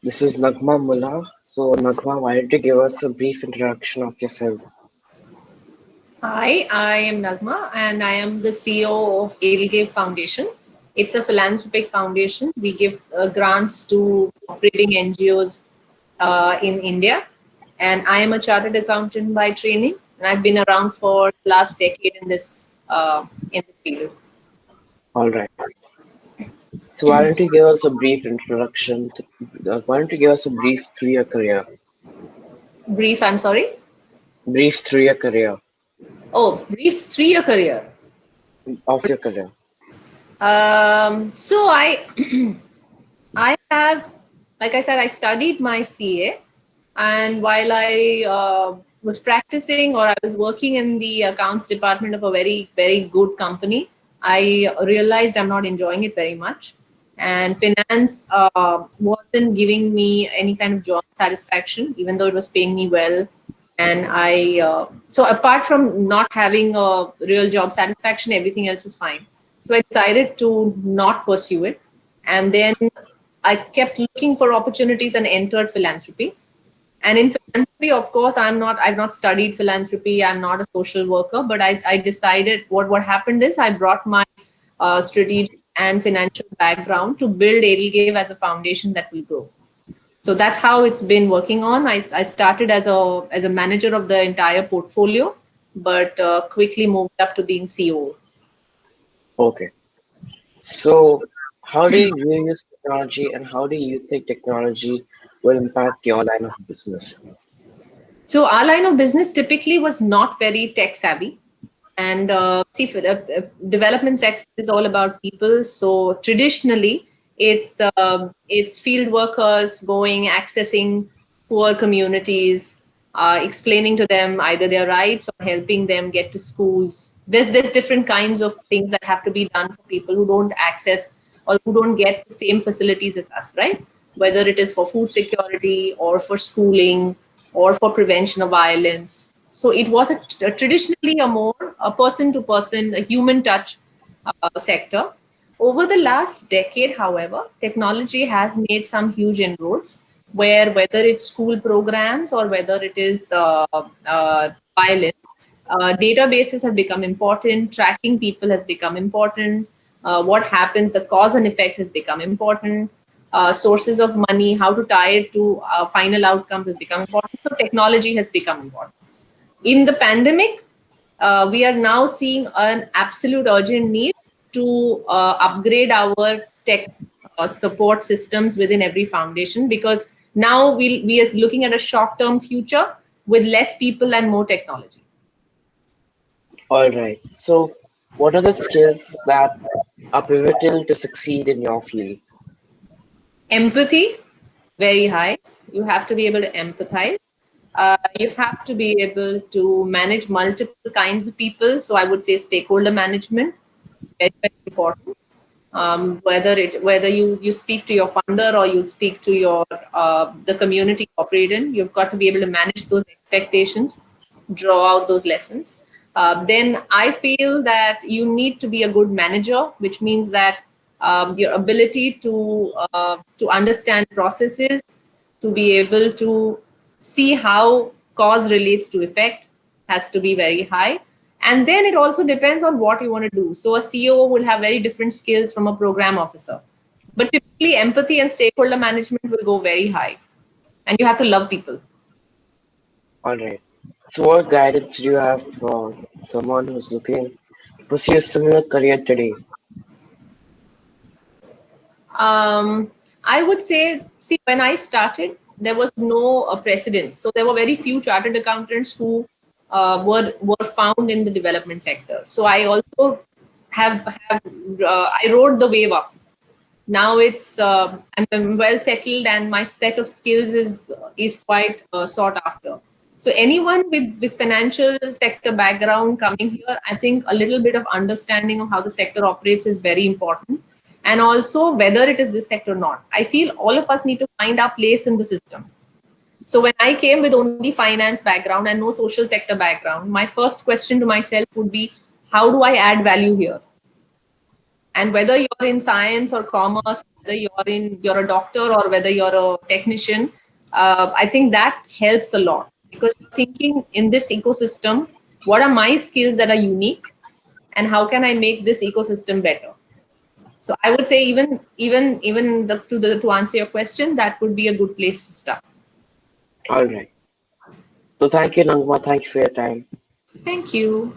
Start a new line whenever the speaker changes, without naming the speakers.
This is Naghma Mulla. So, Naghma, why don't you give us a brief introduction of yourself?
Hi, I am Naghma and I am the CEO of EdelGive Foundation. It's a philanthropic foundation. We give grants to operating NGOs in India. And I am a chartered accountant by training. And I've been around for the last decade in this field.
All right. So, why don't you give us a brief introduction? Why don't you give us a brief 3 year career?
Brief, I'm sorry.
Brief 3 year career
Oh, brief 3 year career.
of your career.
So I have, like I said, I studied my CA, and while I was practicing or I was working in the accounts department of a very, very good company, I realized I'm not enjoying it very much. And finance wasn't giving me any kind of job satisfaction, even though it was paying me well. And so apart from not having a real job satisfaction, everything else was fine. So I decided to not pursue it. And then I kept looking for opportunities and entered philanthropy. And in philanthropy, of course, I've not studied philanthropy. I'm not a social worker, but I decided what happened is I brought my strategic and financial background to build Edelgave as a foundation that will grow. So that's how it's been working on. I started as a manager of the entire portfolio, but quickly moved up to being CEO.
Okay. So, how do you use technology and how do you think technology will impact your line of business?
So our line of business typically was not very tech savvy. And see, for the development sector is all about people. So traditionally, it's field workers going, accessing poor communities, explaining to them either their rights or helping them get to schools. There's different kinds of things that have to be done for people who don't access or who don't get the same facilities as us, right? Whether it is for food security or for schooling or for prevention of violence. So it was traditionally a more a person to person, a human touch sector. Over the last decade, however, technology has made some huge inroads where whether it's school programs or whether it is violence, databases have become important, tracking people has become important, what happens, the cause and effect has become important, sources of money, how to tie it to final outcomes has become important. So technology has become important. In the pandemic, we are now seeing an absolute urgent need to upgrade our tech support systems within every foundation because now we are looking at a short term future with less people and more technology.
All right. So, what are the skills that are pivotal to succeed in your field?
Empathy, very high. You have to be able to empathize. You have to be able to manage multiple kinds of people. So I would say stakeholder management, very, very important. Whether you speak to your funder or you speak to your the community you operate in, you've got to be able to manage those expectations, draw out those lessons. Then I feel that you need to be a good manager, which means that your ability to understand processes, to be able to see how cause relates to effect has to be very high. And then it also depends on what you want to do. So a CEO will have very different skills from a program officer. But typically, empathy and stakeholder management will go very high. And you have to love people.
All right. So, what guidance do you have for someone who's looking to pursue a similar career today?
I would say, see, when I started, there was no precedence. So there were very few chartered accountants who were found in the development sector. So I also have I rode the wave up. Now I'm well settled, and my set of skills is quite sought after. So anyone with financial sector background coming here, I think a little bit of understanding of how the sector operates is very important, and also whether it is this sector or not. I feel all of us need to find our place in the system. So when I came with only finance background and no social sector background, my first question to myself would be, how do I add value here? And whether you're in science or commerce, whether you're a doctor or whether you're a technician, I think that helps a lot, because you're thinking in this ecosystem, what are my skills that are unique, and how can I make this ecosystem better? So I would say to answer your question, that would be a good place to start.
All right. So thank you, Nangma. Thank you for your time.
Thank you.